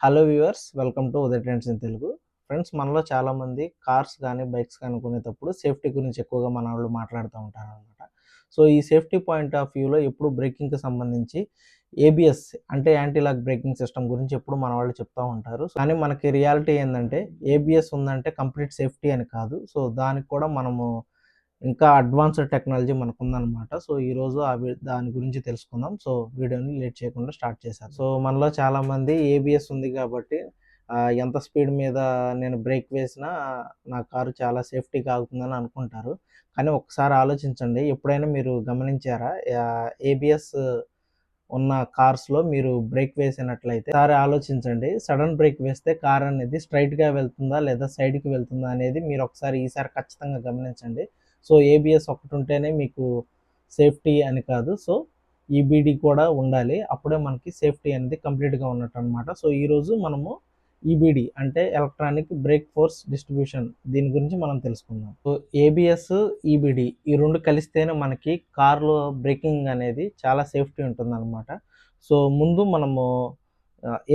Hello viewers, welcome to Uday trends in Telugu. Friends, మనలో చాలామంది cars కానీ బైక్స్ కానీ కొనేటప్పుడు సేఫ్టీ గురించి ఎక్కువగా మన వాళ్ళు మాట్లాడుతూ ఉంటారనమాట. సో ఈ సేఫ్టీ పాయింట్ ఆఫ్ వ్యూలో ఎప్పుడు బ్రేకింగ్కి సంబంధించి ఏబిఎస్ అంటే యాంటీ లాక్ బ్రేకింగ్ సిస్టమ్ గురించి ఎప్పుడు మన వాళ్ళు చెప్తూ ఉంటారు. కానీ మనకి రియాలిటీ ఏంటంటే ఏబిఎస్ ఉందంటే కంప్లీట్ సేఫ్టీ అని కాదు. సో దానికి కూడా మనము ఇంకా అడ్వాన్స్డ్ టెక్నాలజీ మనకుందనమాట. సో ఈరోజు దాని గురించి తెలుసుకుందాం. సో వీడియోని లేట్ చేయకుండా స్టార్ట్ చేశాను. సో మనలో చాలామంది ఏబిఎస్ ఉంది కాబట్టి ఎంత స్పీడ్ మీద నేను బ్రేక్ వేసినా నా కారు చాలా సేఫ్టీగా ఆగుతుందని అనుకుంటారు. కానీ ఒకసారి ఆలోచించండి, ఎప్పుడైనా మీరు గమనించారా ఏబిఎస్ ఉన్న కార్స్‌లో మీరు బ్రేక్ వేసినట్లయితే ఒకసారి ఆలోచించండి. సడన్ బ్రేక్ వేస్తే కార్ అనేది స్ట్రెయిట్‌గా వెళ్తుందా? లేదా సైడ్‌కి వెళ్తుందా? అనేది మీరు ఈసారి ఖచ్చితంగా గమనించండి. సో ఏబిఎస్ ఒకటుంటేనే మీకు సేఫ్టీ అని కాదు. సో ఈబీడీ కూడా ఉండాలి. అప్పుడే మనకి సేఫ్టీ అనేది కంప్లీట్‌గా ఉన్నట్టనమాట. సో ఈరోజు మనము ఈబీడీ అంటే ఎలక్ట్రానిక్ బ్రేక్ ఫోర్స్ డిస్ట్రిబ్యూషన్, దీని గురించి మనం తెలుసుకుందాం. సో ఏబిఎస్, ఈబీడీ ఈ 2 కలిస్తేనే మనకి కార్‌లో బ్రేకింగ్ అనేది చాలా సేఫ్టీ ఉంటుందన్నమాట. సో ముందు మనము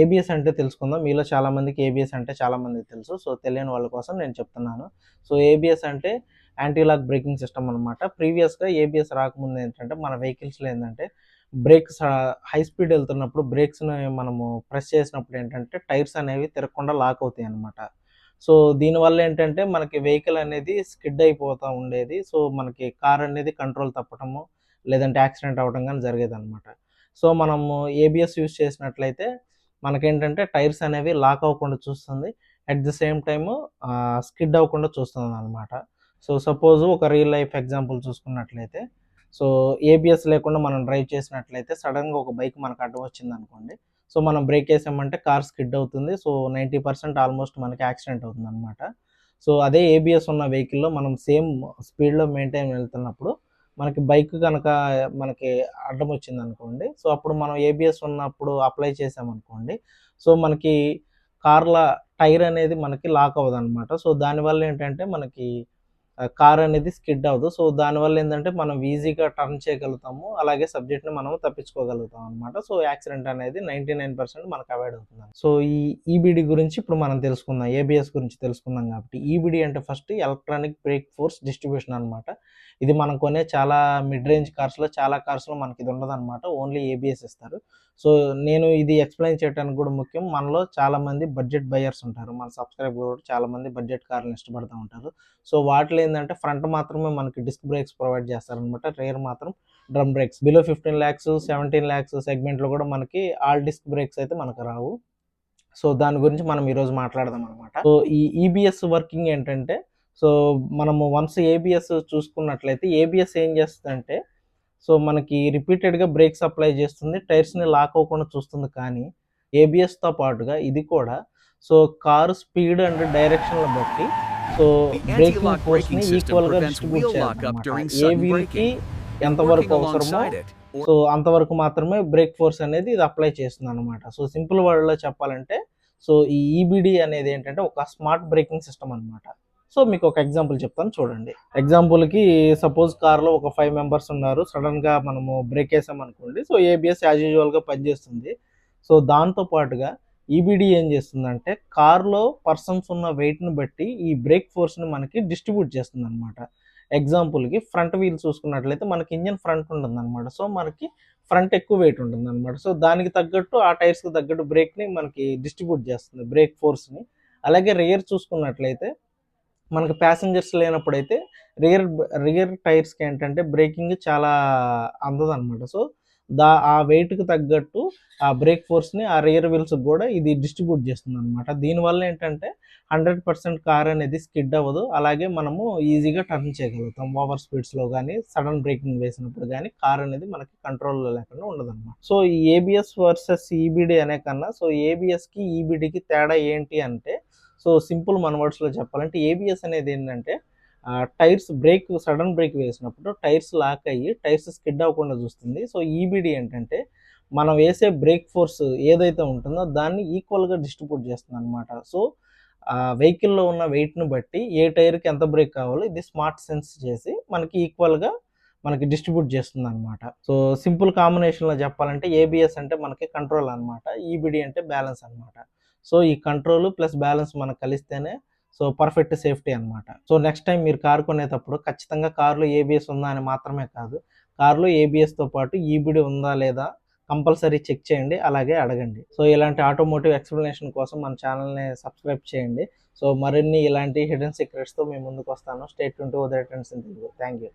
ఏబిఎస్ అంటే తెలుసుకుందాం. మీలో చాలామందికి ఏబిఎస్ అంటే చాలామందికి తెలుసు. సో తెలియని వాళ్ళ కోసం నేను చెప్తున్నాను. సో ఏబిఎస్ అంటే యాంటీ లాక్ బ్రేకింగ్ సిస్టమ్ అనమాట. ప్రీవియస్‌గా ఏబిఎస్ రాకముందు ఏంటంటే మన వెహికల్స్‌లో ఏందంటే బ్రేక్స్ హై స్పీడ్ వెళ్తున్నప్పుడు బ్రేక్స్‌ని మనము ప్రెస్ చేసినప్పుడు ఏంటంటే టైర్స్ అనేవి తిరగకుండా లాక్ అవుతాయి అన్నమాట. సో దీనివల్ల ఏంటంటే మనకి వెహికల్ అనేది స్కిడ్ అయిపోతూ ఉండేది. సో మనకి కార్ అనేది కంట్రోల్ తప్పటము, లేదంటే యాక్సిడెంట్ అవ్వడం గాని జరిగేదన్నమాట. సో మనము ఏబిఎస్ యూజ్ చేసినట్లయితే మనకేంటంటే టైర్స్ అనేవి లాక్ అవ్వకుండా చూస్తుంది. At the same time skid అవ్వకుండా చూస్తుందన్నమాట. సో సపోజ్ ఒక రియల్ లైఫ్ ఎగ్జాంపుల్ చూసుకున్నట్లయితే, సో ఏబిఎస్ లేకుండా మనం డ్రైవ్ చేసినట్లయితే సడన్‌గా ఒక బైక్ మనకు అడ్డం వచ్చిందనుకోండి. సో మనం బ్రేక్ ఏసామంటే కార్ స్కిడ్ అవుతుంది. సో 90% ఆల్మోస్ట్ మనకి యాక్సిడెంట్ అవుతుందనమాట. సో అదే ఏబిఎస్ ఉన్న వెహికల్‌లో మనం సేమ్ స్పీడ్‌లో మెయింటైన్ వెళ్తున్నప్పుడు మనకి బైక్ గనక మనకి అడ్డం వచ్చిందనుకోండి. సో అప్పుడు మనం ఏబిఎస్ ఉన్నప్పుడు అప్లై చేసామనుకోండి. సో మనకి కార్‌ల టైర్ అనేది మనకి లాక్ అవ్వదనమాట. సో దానివల్ల ఏంటంటే మనకి కార్ అనేది స్కిడ్ అవ్వదు. సో దానివల్ల ఏందంటే మనం ఈజీగా టర్న్ చేయగలుగుతాము. అలాగే సబ్జెక్ట్‌ని మనం తప్పించుకోగలుగుతాం అనమాట. సో యాక్సిడెంట్ అనేది 99% మనకు అవాయిడ్ అవుతుంది. సో ఈ ఈబీడీ గురించి ఇప్పుడు మనం తెలుసుకుందాం. ఏబిఎస్ గురించి తెలుసుకున్నాం కాబట్టి. ఈబీడీ అంటే first electronic break force distribution అనమాట. ఇది మనం కొనే చాలా మిడ్ రేంజ్ కార్స్‌లో చాలా కార్స్‌లో మనకిది ఉండదనమాట. ఓన్లీ ఏబిఎస్ ఇస్తారు. సో నేను ఇది ఎక్స్‌ప్లెయిన్ చేయడానికి కూడా ముఖ్యం. మనలో చాలామంది బడ్జెట్ బయర్స్ ఉంటారు. మన సబ్‌స్క్రైబర్ కూడా చాలామంది బడ్జెట్ కార్‌లని ఇష్టపడతా ఉంటారు. సో వాటిలో ఏందంటే ఫ్రంట్ మాత్రమే మనకి డిస్క్ బ్రేక్స్ ప్రొవైడ్ చేస్తారనమాట. రియర్ మాత్రం drum breaks. Below 15 lakhs, 17 lakhs సెగ్మెంట్‌లో కూడా మనకి ఆల్ డిస్క్ బ్రేక్స్ అయితే మనకు రావు. సో దాని గురించి మనం ఈరోజు మాట్లాడదాం అనమాట. సో ఈ ఈబిఎస్ వర్కింగ్ ఏంటంటే, సో మనము వన్స్ ఏబిఎస్ చూసుకున్నట్లయితే ఏబిఎస్ ఏం చేస్తదంటే, సో మనకి రిపీటెడ్‌గా బ్రేక్స్ అప్లై చేస్తుంది. టైర్స్‌ని లాక్ అవ్వకుండా చూస్తుంది. కానీ ఏబిఎస్‌తో పాటుగా ఇది కూడా సో కారు స్పీడ్ అండ్ డైరెక్షన్‌ల బట్టి so The breaking anti-lock braking ఫోర్స్‌ని system ఈక్వల్‌గా prevents డిస్ట్రిబ్యూట్ wheel lockup చేయాలన్నమాట. during A sudden వీల్‌కి braking. And ఎంతవరకు working అవసరమో alongside it, or సో అంతవరకు మాత్రమే బ్రేక్ ఫోర్స్ అనేది ఇది అప్లై చేస్తుందన్నమాట. సో సింపుల్ వర్డ్‌లో చెప్పాలంటే, సో ఈ ఈబీడీ అనేది ఏంటంటే ఒక స్మార్ట్ బ్రేకింగ్ సిస్టమ్ అనమాట. సో మీకు ఒక ఎగ్జాంపుల్ చెప్తాను చూడండి. ఎగ్జాంపుల్‌కి సపోజ్ కార్‌లో ఒక 5 మెంబర్స్ ఉన్నారు. సడెన్‌గా మనము బ్రేక్ ఏసామనుకోండి. సో ఏబిఎస్ యాజ్ యూజువల్‌గా పనిచేస్తుంది. సో దాంతో పాటుగా ఈబీడీ ఏం చేస్తుందంటే కార్‌లో పర్సన్స్ ఉన్న వెయిట్‌ని బట్టి ఈ బ్రేక్ ఫోర్స్‌ని మనకి డిస్ట్రిబ్యూట్ చేస్తుందన్నమాట. ఎగ్జాంపుల్‌కి ఫ్రంట్ వీల్ చూసుకున్నట్లయితే మనకి ఇంజిన్ ఫ్రంట్ ఉంటుందన్నమాట. సో మనకి ఫ్రంట్ ఎక్కువ వెయిట్ ఉంటుందన్నమాట. సో దానికి తగ్గట్టు ఆ టైర్స్‌కి తగ్గట్టు బ్రేక్‌ని మనకి డిస్ట్రిబ్యూట్ చేస్తుంది, బ్రేక్ ఫోర్స్‌ని. అలాగే రియర్ చూసుకున్నట్లయితే మనకు ప్యాసింజర్స్ లేనప్పుడైతే రియర్ రియర్ టైర్స్‌కి ఏంటంటే బ్రేకింగ్ చాలా అందదనమాట. సో ఆ వెయిట్‌కి తగ్గట్టు ఆ బ్రేక్ ఫోర్స్‌ని ఆ రియర్ వీల్స్‌కి గూడా ఇది డిస్ట్రిబ్యూట్ చేస్తుందనమాట. దీనివల్ల ఏంటంటే 100% కార్ అనేది స్కిడ్ అవ్వదు. అలాగే మనము ఈజీగా టర్న్ చేయగలుగుతాం. ఓవర్ స్పీడ్స్‌లో గానీ, సడన్ బ్రేకింగ్ వేసినప్పుడు గానీ కార్ అనేది మనకి కంట్రోల్‌లో లేకుండా ఉండదనమాట. సో ఈ ఏబిఎస్ వర్సెస్ ఈబీడీ అనే కన్నా సో ఏబిఎస్‌కి, ఈబీడీకి తేడా ఏంటి అంటే, సో సింపుల్ మన వర్డ్స్‌లో చెప్పాలంటే ఏబిఎస్ అనేది ఏంటంటే టైర్స్ సడన్ బ్రేక్ వేసినప్పుడు టైర్స్ లాక్ అయ్యి టైర్స్ స్కిడ్ అవ్వకుండా చూస్తుంది. సో ఈబీడీ ఏంటంటే మనం వేసే బ్రేక్ ఫోర్స్ ఏదైతే ఉంటుందో దాన్ని ఈక్వల్‌గా డిస్ట్రిబ్యూట్ చేస్తుందనమాట. సో వెహికల్‌లో ఉన్న వెయిట్‌ని బట్టి ఏ టైర్‌కి ఎంత బ్రేక్ కావాలో ఇది స్మార్ట్ సెన్స్ చేసి మనకి ఈక్వల్‌గా మనకి డిస్ట్రిబ్యూట్ చేస్తుందనమాట. సో సింపుల్ కాంబినేషన్‌లో చెప్పాలంటే ఏబిఎస్ అంటే మనకి కంట్రోల్ అనమాట. ఈబీడీ అంటే బ్యాలెన్స్ అనమాట. సో ఈ కంట్రోల్ ప్లస్ బ్యాలెన్స్ మనకు కలిస్తేనే సో పర్ఫెక్ట్ సేఫ్టీ అనమాట. సో నెక్స్ట్ టైం మీరు కారు కొనేటప్పుడు ఖచ్చితంగా కార్లో ఏబిఎస్ ఉందా అని మాత్రమే కాదు, కార్లో ఏబిఎస్తో పాటు ఈబిడి ఉందా లేదా కంపల్సరీ చెక్ చేయండి, అలాగే అడగండి. సో ఇలాంటి ఆటోమోటివ్ ఎక్స్ప్లెనేషన్ కోసం మన ఛానల్ని సబ్స్క్రైబ్ చేయండి. సో మరిన్ని ఇలాంటి హిడెన్ సీక్రెట్స్తో మేము ముందుకు వస్తాను. Stay tune to Uday trends in Telugu. Thank you.